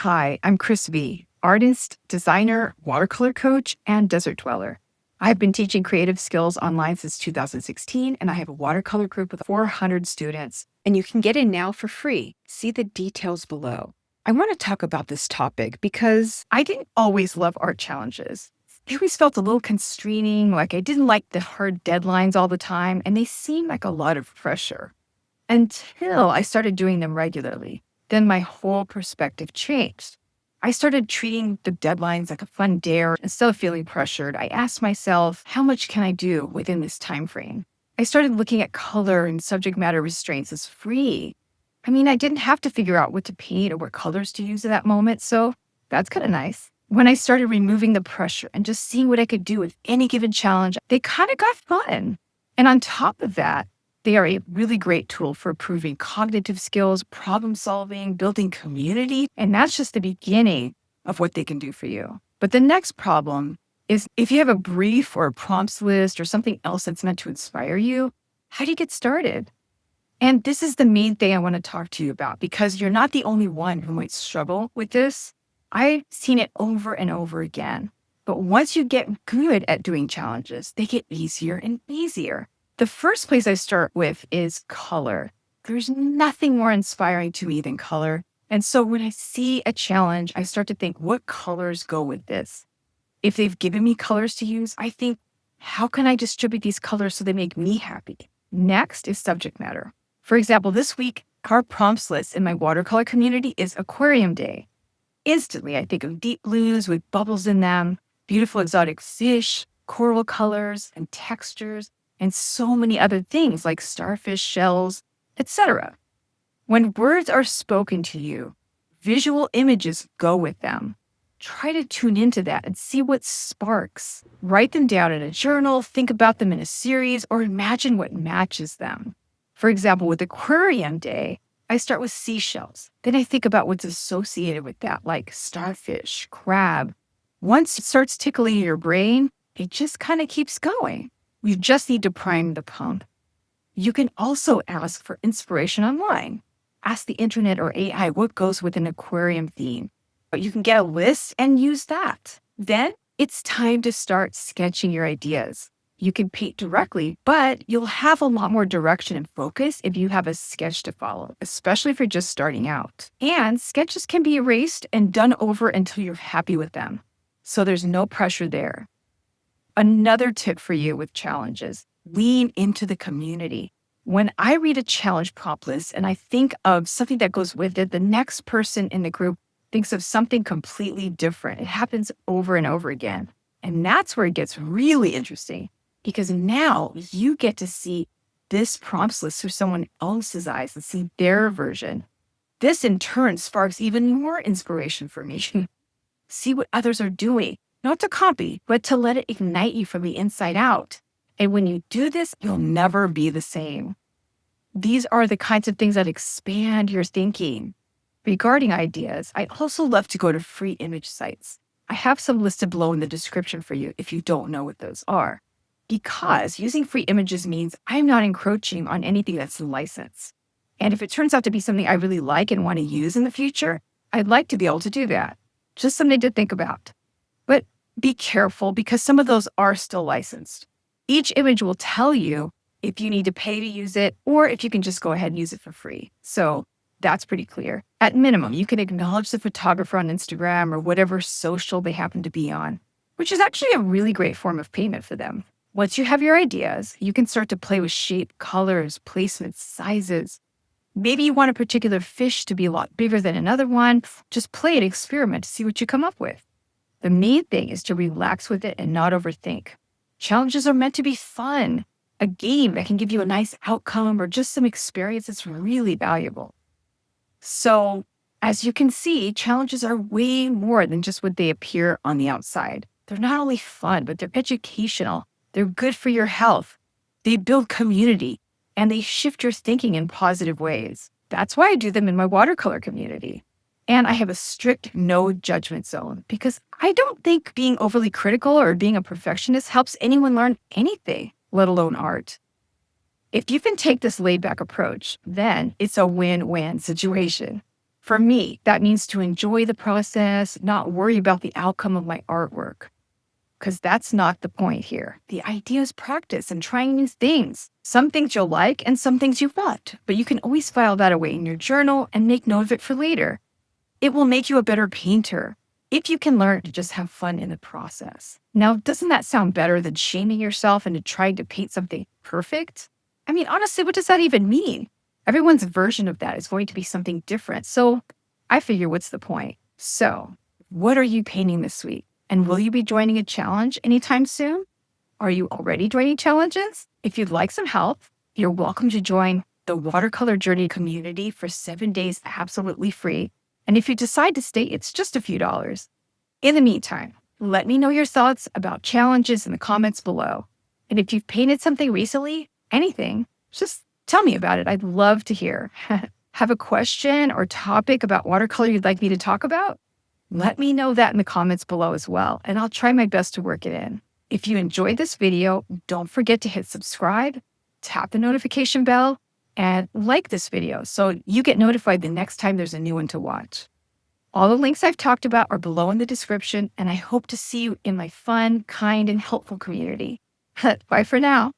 Hi, I'm Chris V, artist, designer, watercolor coach, and desert dweller. I've been teaching creative skills online since 2016, and I have a watercolor group with 400 students. And you can get in now for free. See the details below. I want to talk about this topic because I didn't always love art challenges. They always felt a little constraining, like I didn't like the hard deadlines all the time, and they seemed like a lot of pressure. Until I started doing them regularly. Then my whole perspective changed. I started treating the deadlines like a fun dare. Instead of feeling pressured, I asked myself, how much can I do within this time frame? I started looking at color and subject matter restraints as free. I didn't have to figure out what to paint or what colors to use at that moment, so that's kind of nice. When I started removing the pressure and just seeing what I could do with any given challenge, they kind of got fun. And on top of that, they are a really great tool for improving cognitive skills, problem solving, building community, and that's just the beginning of what they can do for you. But the next problem is if you have a brief or a prompts list or something else that's meant to inspire you, how do you get started? And this is the main thing I want to talk to you about because you're not the only one who might struggle with this. I've seen it over and over again. But once you get good at doing challenges, they get easier and easier. The first place I start with is color. There's nothing more inspiring to me than color. And so when I see a challenge, I start to think, what colors go with this? If they've given me colors to use, I think, how can I distribute these colors so they make me happy? Next is subject matter. For example, this week, our prompts list in my watercolor community is Aquarium Day. Instantly, I think of deep blues with bubbles in them, beautiful exotic fish, coral colors and textures, and so many other things like starfish, shells, etc. When words are spoken to you, visual images go with them. Try to tune into that and see what sparks. Write them down in a journal, think about them in a series, or imagine what matches them. For example, with Aquarium Day, I start with seashells. Then I think about what's associated with that, like starfish, crab. Once it starts tickling your brain, it just kind of keeps going. You just need to prime the pump. You can also ask for inspiration online. Ask the internet or AI what goes with an aquarium theme. You can get a list and use that. Then it's time to start sketching your ideas. You can paint directly, but you'll have a lot more direction and focus if you have a sketch to follow, especially if you're just starting out. And sketches can be erased and done over until you're happy with them. So there's no pressure there. Another tip for you with challenges, lean into the community. When I read a challenge prompt list and I think of something that goes with it, the next person in the group thinks of something completely different. It happens over and over again. And that's where it gets really interesting because now you get to see this prompts list through someone else's eyes and see their version. This in turn sparks even more inspiration for me. See what others are doing. Not to copy, but to let it ignite you from the inside out. And when you do this, you'll never be the same. These are the kinds of things that expand your thinking. Regarding ideas, I also love to go to free image sites. I have some listed below in the description for you if you don't know what those are. Because using free images means I'm not encroaching on anything that's licensed. And if it turns out to be something I really like and want to use in the future, I'd like to be able to do that. Just something to think about. But be careful because some of those are still licensed. Each image will tell you if you need to pay to use it or if you can just go ahead and use it for free. So that's pretty clear. At minimum, you can acknowledge the photographer on Instagram or whatever social they happen to be on, which is actually a really great form of payment for them. Once you have your ideas, you can start to play with shape, colors, placements, sizes. Maybe you want a particular fish to be a lot bigger than another one. Just play and experiment to see what you come up with. The main thing is to relax with it and not overthink. Challenges are meant to be fun. A game that can give you a nice outcome or just some experience that's really valuable. So, as you can see, challenges are way more than just what they appear on the outside. They're not only fun, but they're educational. They're good for your health. They build community, and they shift your thinking in positive ways. That's why I do them in my watercolor community. And I have a strict no judgment zone because I don't think being overly critical or being a perfectionist helps anyone learn anything, let alone art. If you can take this laid back approach, then it's a win-win situation. For me, that means to enjoy the process, not worry about the outcome of my artwork, because that's not the point here. The idea is practice and trying new things. Some things you'll like and some things you won't, but you can always file that away in your journal and make note of it for later. It will make you a better painter if you can learn to just have fun in the process. Now, doesn't that sound better than shaming yourself into trying to paint something perfect? I mean, honestly, what does that even mean? Everyone's version of that is going to be something different. So I figure, what's the point? So, what are you painting this week? And will you be joining a challenge anytime soon? Are you already joining challenges? If you'd like some help, you're welcome to join the Watercolor Journey community for 7 days absolutely free. And if you decide to stay, it's just a few dollars. In the meantime, let me know your thoughts about challenges in the comments below. And if you've painted something recently, anything, just tell me about it. I'd love to hear. Have a question or topic about watercolor you'd like me to talk about? Let me know that in the comments below as well, and I'll try my best to work it in. If you enjoyed this video, don't forget to hit subscribe, tap the notification bell, and like this video so you get notified the next time there's a new one to watch. All the links I've talked about are below in the description, and I hope to see you in my fun, kind, and helpful community. Bye for now.